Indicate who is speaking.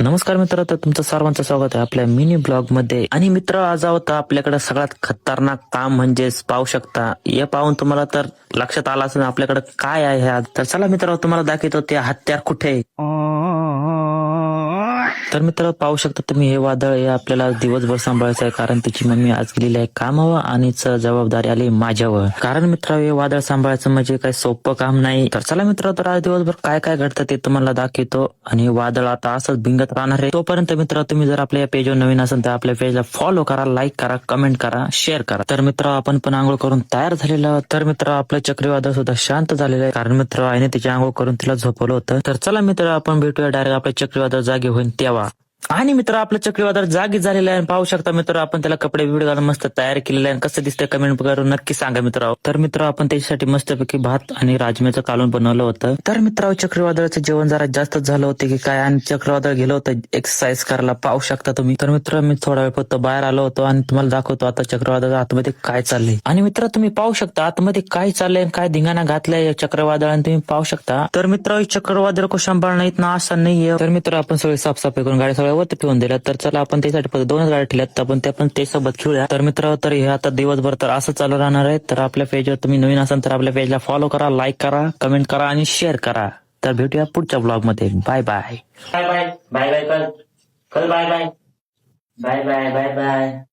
Speaker 1: नमस्कार मित्र, तर तुमचं सर्वांचं स्वागत आहे आपल्या मिनी ब्लॉग मध्ये. आणि मित्र, आज आहोत आपल्याकडे सगळ्यात खतरनाक काम म्हणजेच पाहू शकता. हे पाहून तुम्हाला तर लक्षात आलं असेल आपल्याकडे काय आहे आज. तर चला मित्र, तुम्हाला दाखवतो ते हत्यार कुठे आहे. तर मित्र, पाहू शकता तुम्ही हे वादळ हे आपल्याला दिवसभर सांभाळायचं आहे, कारण त्याची मम्मी आज गेलेली आहे कामावर आणि जबाबदारी आली माझ्यावर. कारण मित्र, हे वादळ सांभाळायचं म्हणजे काही सोपं काम नाही. तर चला मित्र, तर आज दिवसभर काय काय घडतं ते तुम्हाला दाखवतो. आणि हे वादळ आता असंच भिंगत राहणार आहे. तोपर्यंत मित्र, तुम्ही जर आपल्या पेजवर नवीन असेल तर आपल्या पेजला फॉलो करा, लाईक करा, कमेंट करा, शेअर करा. तर मित्र, आपण पण आंघोळ करून तयार झालेलो आहोत. तर मित्र, आपलं चक्रीवादळ सुद्धा शांत झालेलं आहे, कारण मित्र आईने तिची आंघोळ करून तिला झोपवलं होतं. तर चला मित्र, आपण भेटूया डायरेक्ट आपल्या चक्रीवादळ जागे होईल तेव्हा. आणि मित्र, आपलं चक्रीवादळ जागी झालेलं आहे. पाहू शकता मित्र, आपण त्याला कपडे बिडे घालून मस्त तयार केलेलं आहे. कसं दिसतंय कमेंट करून नक्की सांगा मित्र. तर मित्र, आपण त्याच्यासाठी मस्तपैकी भात आणि राजम्याचं कालवण बनवलं होतं. तर मित्र, चक्रीवादळाचं जेवण जरा जास्तच झालं होतं की काय, आणि चक्रीवादळ गेलं होतं एक्सरसाइज करायला, पाहू शकता तुम्ही. तर मित्र, मी थोडा वेळ फक्त बाहेर आलो होतो आणि तुम्हाला दाखवतो आता चक्रीवादळ आतमध्ये काय चाललंय. आणि मित्र, तुम्ही पाहू शकता आतमध्ये काय चाललंय, काय धिंगाणा घातलाय चक्रीवादळाने, तुम्ही पाहू शकता. तर मित्र, चक्रीवादळ को सांभाळणं इतना आसान नाहीये. तर मित्र, आपण सगळे साफसफाई करून गाडी सगळ्या वरती ठेवून दिल्या. तर चला, आपण त्यासाठी फक्त 2च गाड्या ठेवल्यात, आपण त्या पण ते सोबत खेळूया. तर मित्र, तर हे आता दिवसभर तर असं चालू राहणार आहे. तर आपल्या पेजवर तुम्ही नवीन असाल तर आपल्या पेजला फॉलो करा, लाईक करा, कमेंट करा आणि शेअर करा. तर भेटूया पुढच्या ब्लॉग मध्ये. Bye bye bye bye bye bye. कल bye bye bye bye bye bye.